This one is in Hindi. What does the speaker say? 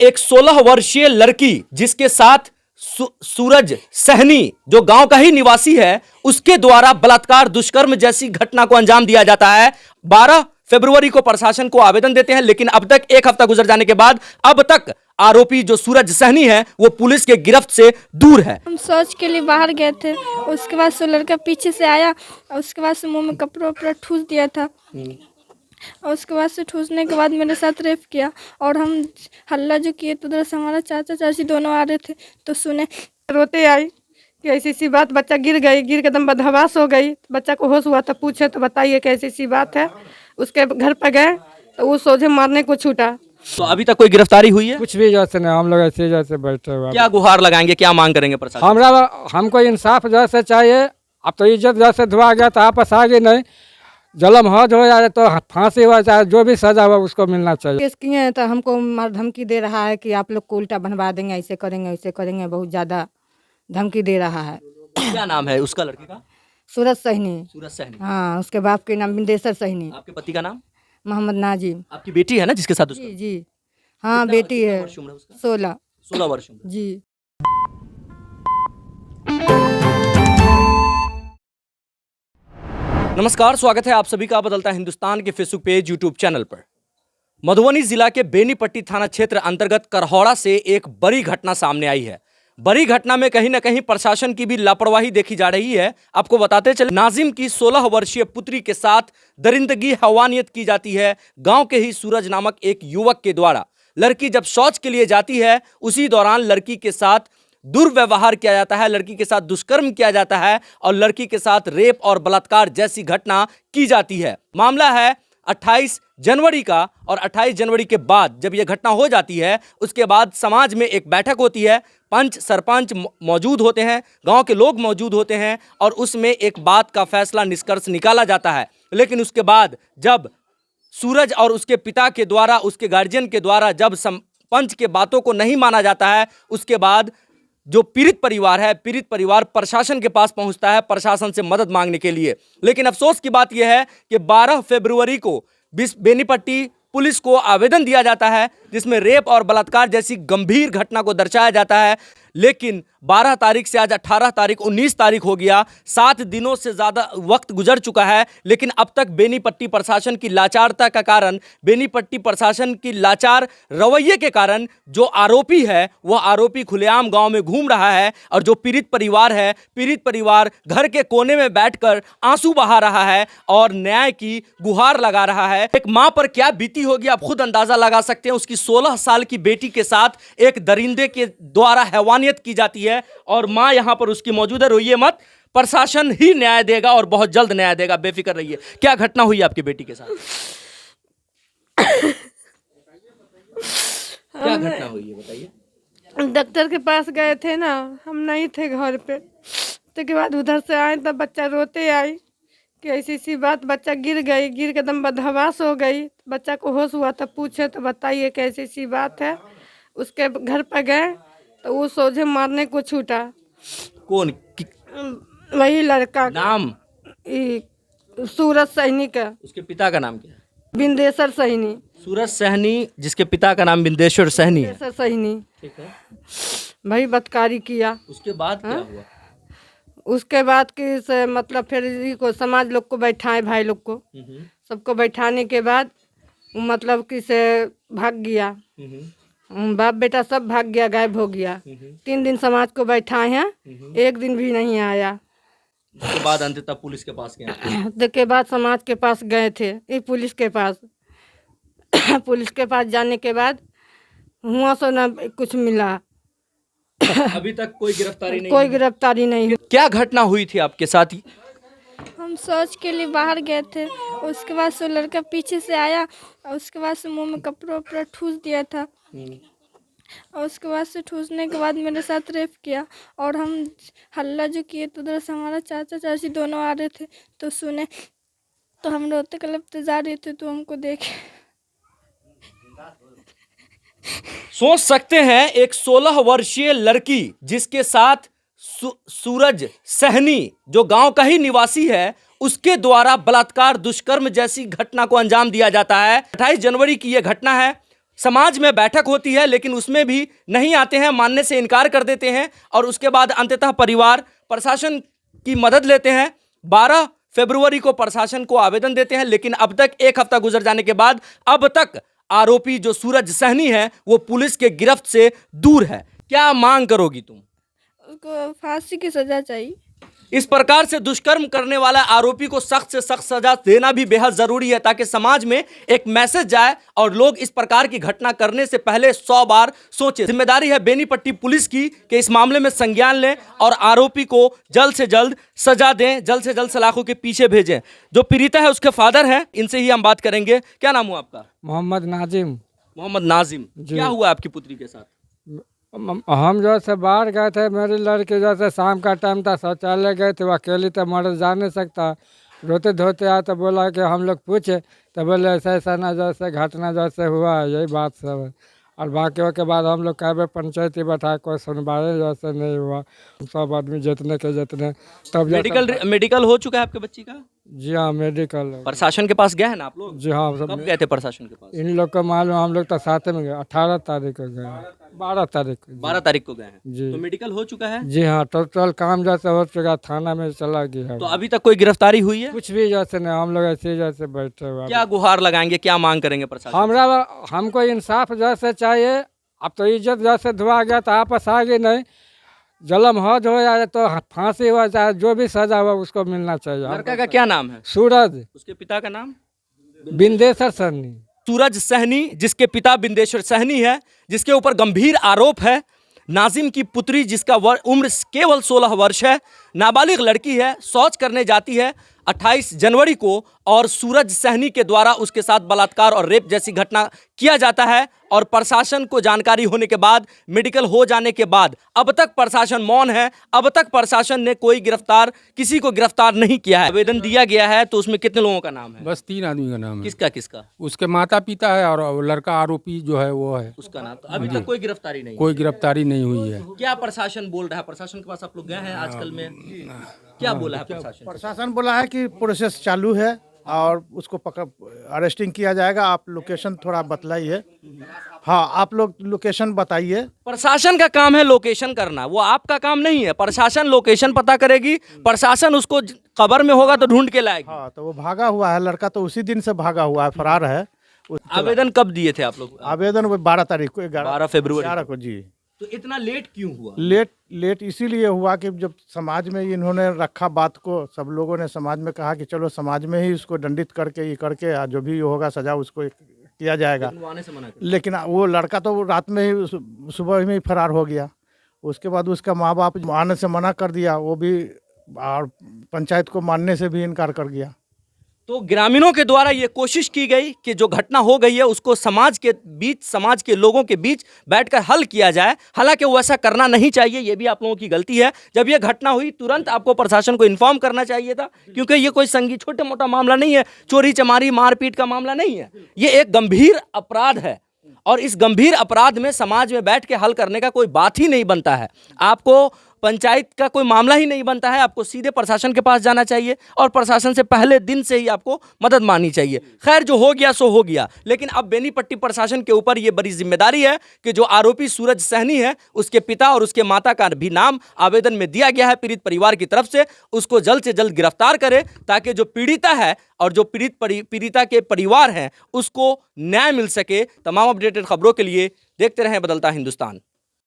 एक 16 वर्षीय लड़की जिसके साथ सूरज सहनी जो गांव का ही निवासी है, उसके द्वारा बलात्कार दुष्कर्म जैसी घटना को अंजाम दिया जाता है। 12 फरवरी को प्रशासन को आवेदन देते हैं, लेकिन अब तक एक हफ्ता गुजर जाने के बाद अब तक आरोपी जो सूरज सहनी है वो पुलिस के गिरफ्त से दूर है। हम शौच के लिए बाहर गए थे, उसके बाद से लड़का पीछे से आया और उसके बाद से मुंह में कपड़ा वपड़ा ठूस दिया था और उसके बाद से ठूसने के बाद मेरे साथ रेप किया और हम हल्ला जो किए तो उधर से हमारा चाचा चाची दोनों आ रहे थे तो सुने। रोते आई कि ऐसी सी बात, बच्चा गिर के एकदम बदहवास हो गई। बच्चा को होश हुआ तो पूछे तो बताइए कैसी सी बात है। उसके घर पर गए तो वो सोझे मारने को छूटा। तो अभी तक कोई गिरफ्तारी हुई है? कुछ भी जैसे नहीं, हम लोग ऐसे जैसे बैठे हुए। क्या गुहार लगाएंगे, क्या मांग करेंगे प्रशासन? हमको इंसाफ जैसे चाहिए। अब तो इज्जत जैसे धुआ गया तो आपस आगे नहीं, जलम हद हो जाए तो फांसी हो जाए, जो भी सजा हो उसको मिलना चाहिए। केस किए हैं तो हमको मार धमकी दे रहा है कि आप लोग को उल्टा बनवा देंगे, ऐसे करेंगे वैसे करेंगे, बहुत ज़्यादा धमकी दे रहा है। क्या नाम है उसका, लड़के का? सूरज सहनी। सूरज सहनी। हाँ, उसके बाप के नाम बिंदेश्वर सहनी। आपके पति का नाम? मोहम्मद नाजिम। आपकी बेटी है ना जिसके साथ जी जी हाँ, बेटी है। 16 16 वर्ष उम्र। जी। नमस्कार, स्वागत है आप सभी का बदलता हिंदुस्तान के फेसबुक पेज, यूट्यूब चैनल पर। मधुबनी जिला के बेनीपट्टी थाना क्षेत्र अंतर्गत करहौड़ा से एक बड़ी घटना सामने आई है। बड़ी घटना में कहीं ना कहीं प्रशासन की भी लापरवाही देखी जा रही है। आपको बताते चले, नाजिम की 16 वर्षीय पुत्री के साथ दरिंदगी हैवानियत की जाती है गांव के ही सूरज नामक एक युवक के द्वारा। लड़की जब शौच के लिए जाती है उसी दौरान लड़की के साथ दुर्व्यवहार किया जाता है, लड़की के साथ दुष्कर्म किया जाता है और लड़की के साथ रेप और बलात्कार जैसी घटना की जाती है। मामला है 28 जनवरी का और 28 जनवरी के बाद जब यह घटना हो जाती है उसके बाद समाज में एक बैठक होती है। पंच सरपंच मौजूद होते हैं, गांव के लोग मौजूद होते हैं और उसमें एक बात का फैसला निष्कर्ष निकाला जाता है। लेकिन उसके बाद जब सूरज और उसके पिता के द्वारा, उसके गार्जियन के द्वारा जब पंच के बातों को नहीं माना जाता है, उसके बाद जो पीड़ित परिवार है, पीड़ित परिवार प्रशासन के पास पहुंचता है प्रशासन से मदद मांगने के लिए। लेकिन अफसोस की बात यह है कि 12 फरवरी को बेनीपट्टी पुलिस को आवेदन दिया जाता है जिसमें रेप और बलात्कार जैसी गंभीर घटना को दर्शाया जाता है। लेकिन 12 तारीख से आज 18 तारीख 19 तारीख हो गया, 7 दिनों से ज़्यादा वक्त गुजर चुका है, लेकिन अब तक बेनीपट्टी प्रशासन की लाचारता का कारण, बेनीपट्टी प्रशासन की लाचार रवैये के कारण जो आरोपी है वह आरोपी खुलेआम गांव में घूम रहा है और जो पीड़ित परिवार है, पीड़ित परिवार घर के कोने में बैठकर आंसू बहा रहा है और न्याय की गुहार लगा रहा है। एक माँ पर क्या बीती होगी आप खुद अंदाजा लगा सकते हैं। उसकी 16 साल की बेटी के साथ एक दरिंदे के द्वारा हैवानियत की जाती है और मां यहां पर उसकी मौजूद है। रोइए मत, प्रशासन ही न्याय देगा और बहुत जल्द न्याय देगा, बेफिक्र रहिए। क्या घटना हुई आपकी बेटी के साथ? क्या घटना हुई है बताइए। डॉक्टर के पास गए थे ना, हम नहीं थे घर पे। तो के बाद उधर से आए तब बच्चा रोते आई कि ऐसी सी बात, बच्चा गिर के एकदम बदहवास हो गई। बच्चा को होश हुआ तो पूछे तो बताइए कैसी सी बात है। उसके घर पर गए तो वो सोझे मारने को छूटा। कौन? वही लड़का। नाम? सूरज सहनी का। उसके पिता का नाम क्या है? बिंदेश्वर सहनी। सूरज सहनी जिसके पिता का नाम बिंदेश्वर सहनी है। बिंदेश्वर सहनी। ठीक है। भाई बदकारी किया। उसके बाद क्या हुआ? उसके बाद कि से मतलब फिर को समाज लोग को बैठाए, भाई लोग को सबको बैठाने के बाद मतलब कि से भाग गया। बाप बेटा सब भाग गया, गायब हो गया। 3 दिन समाज को बैठाए हैं, 1 दिन भी नहीं आया। उसके बाद अंततः पुलिस के पास गए। के बाद समाज के पास गए थे, ये पुलिस के पास। पुलिस के पास जाने के बाद हुआ सो ना कुछ मिला। अभी तक कोई गिरफ्तारी नहीं? कोई गिरफ्तारी नहीं हुई। क्या घटना हुई थी आपके साथ? हम शौच के लिए बाहर गए थे, उसके बाद से लड़का पीछे से आया और उसके बाद से मुंह में कपड़ा वपड़ा ठूस दिया था और उसके बाद से ठूसने के बाद मेरे साथ रेप किया और हम हल्ला जो किए तो उधर से हमारा चाचा चाची दोनों आ रहे थे तो सुने, तो हम रोते कलपते जा रहे थे तो हमको देखे। सोच सकते हैं, एक 16 वर्षीय लड़की जिसके साथ सूरज सहनी जो गांव का ही निवासी है उसके द्वारा बलात्कार दुष्कर्म जैसी घटना को अंजाम दिया जाता है। 28 जनवरी की यह घटना है। समाज में बैठक होती है लेकिन उसमें भी नहीं आते हैं, मानने से इनकार कर देते हैं और उसके बाद अंततः परिवार प्रशासन की मदद लेते हैं। 12 फरवरी को प्रशासन को आवेदन देते हैं लेकिन अब तक एक हफ्ता गुजर जाने के बाद अब तक आरोपी जो सूरज सहनी है वो पुलिस के गिरफ्त से दूर है। क्या मांग करोगी तुम? उसको फांसी की सज़ा चाहिए। इस प्रकार से दुष्कर्म करने वाला आरोपी को सख्त से सख्त सजा देना भी बेहद जरूरी है ताकि समाज में एक मैसेज जाए और लोग इस प्रकार की घटना करने से पहले 100 बार सोचें। जिम्मेदारी है बेनीपट्टी पुलिस की कि इस मामले में संज्ञान लें और आरोपी को जल्द से जल्द सजा दें, जल्द से जल्द सलाखों के पीछे भेजें। जो पीड़िता है उसके फादर हैं, इनसे ही हम बात करेंगे। क्या नाम हुआ आपका? मोहम्मद नाजिम। मोहम्मद नाजिम। क्या हुआ आपकी पुत्री के साथ? हम जो से बाहर गए थे, मेरी लड़की जो से शाम का टाइम था, शौचालय गए थे, वो अकेली तो मर्द जा नहीं सकता। रोते धोते आए तो बोला कि हम लोग पूछे तो बोले ऐसा ऐसा ना जैसे घटना जैसे हुआ है, यही बात सब है। और बाकियों के बाद हम लोग कहे पंचायती बैठा, कोई सुनवाई जैसे नहीं हुआ। सब आदमी जितने के जितने तब मेडिकल हो चुका है आपके बच्ची का? जी हाँ, मेडिकल। प्रशासन के पास गए हैं ना आप लोग? जी हाँ। कब गए थे प्रशासन के पास? इन लोग को मालूम, हम लोग तो साथ में गए। 18 तारीख को गए, 12 तारीख को। 12 तारीख को गए हैं जी। तो मेडिकल हो चुका है? जी हाँ, टोटल काम जैसे हो चुका, थाना में चला गया। तो अभी तक कोई गिरफ्तारी हुई है? कुछ भी जैसे नहीं, हम लोग ऐसे जैसे बैठे हुए। क्या गुहार लगाएंगे, क्या मांग करेंगे प्रशासन? हमको इंसाफ जैसे चाहिए। अब तो इज्जत जैसे धुआ गया तो आपस आगे नहीं, जलम हद हो जाए तो फांसी हो जाए, जो भी सजा हुआ उसको मिलना चाहिए। लड़का का क्या नाम है? सूरज। उसके पिता का नाम? बिंदेश्वर सहनी। सूरज सहनी, जिसके पिता बिंदेश्वर सहनी है, जिसके ऊपर गंभीर आरोप है। नाजिम की पुत्री जिसका उम्र केवल 16 वर्ष है, नाबालिग लड़की है, शौच करने जाती है 28 जनवरी को और सूरज सहनी के द्वारा उसके साथ बलात्कार और रेप जैसी घटना किया जाता है। और प्रशासन को जानकारी होने के बाद, मेडिकल हो जाने के बाद अब तक प्रशासन मौन है। अब तक प्रशासन ने किसी को गिरफ्तार नहीं किया है। आवेदन दिया गया है तो उसमें कितने लोगों का नाम है? बस 3 आदमी का नाम है। किसका किसका? उसके माता पिता है और लड़का आरोपी जो है वो है उसका नाम। तो अभी तक कोई गिरफ्तारी नहीं? कोई गिरफ्तारी नहीं हुई है। क्या प्रशासन बोल रहा है? प्रशासन के पास आप लोग गए हैं आजकल में, क्या बोला है प्रशासन? प्रशासन बोला है कि प्रोसेस चालू है और उसको अरेस्टिंग किया जाएगा। आप लोकेशन थोड़ा बतलाइए। हाँ, आप लोग लोकेशन बताइए। प्रशासन का काम है लोकेशन करना, वो आपका काम नहीं है। प्रशासन लोकेशन पता करेगी, प्रशासन उसको खबर में होगा तो ढूंढ के लाएगी। हाँ, तो वो भागा हुआ है लड़का, तो उसी दिन से भागा हुआ है, फरार है। आवेदन कब दिए थे आप लोग? आवेदन वो 12 तारीख को, 12 फरवरी 11 को। जी। तो इतना लेट क्यों हुआ? लेट इसीलिए हुआ कि जब समाज में इन्होंने रखा बात को, सब लोगों ने समाज में कहा कि चलो समाज में ही उसको दंडित करके ये करके जो भी होगा सजा उसको किया जाएगा। लेकिन वो लड़का तो रात में ही, सुबह में ही फरार हो गया। उसके बाद उसका माँ बाप आने से मना कर दिया, वो भी, और पंचायत को मानने से भी इनकार कर गया। तो ग्रामीणों के द्वारा ये कोशिश की गई कि जो घटना हो गई है उसको समाज के बीच, समाज के लोगों के बीच बैठकर हल किया जाए। हालांकि वो ऐसा करना नहीं चाहिए, ये भी आप लोगों की गलती है। जब ये घटना हुई तुरंत आपको प्रशासन को इन्फॉर्म करना चाहिए था, क्योंकि ये कोई छोटा मोटा मामला नहीं है, चोरी चमारी मारपीट का मामला नहीं है। ये एक गंभीर अपराध है और इस गंभीर अपराध में समाज में बैठ के हल करने का कोई बात ही नहीं बनता है। आपको पंचायत का कोई मामला ही नहीं बनता है, आपको सीधे प्रशासन के पास जाना चाहिए और प्रशासन से पहले दिन से ही आपको मदद मांगनी चाहिए। खैर, जो हो गया सो हो गया, लेकिन अब बेनीपट्टी प्रशासन के ऊपर ये बड़ी जिम्मेदारी है कि जो आरोपी सूरज सहनी है, उसके पिता और उसके माता का भी नाम आवेदन में दिया गया है पीड़ित परिवार की तरफ से, उसको जल्द से जल्द गिरफ्तार करे ताकि जो पीड़िता है और जो पीड़िता के परिवार हैं उसको न्याय मिल सके। तमाम अपडेटेड खबरों के लिए देखते रहें बदलता हिंदुस्तान।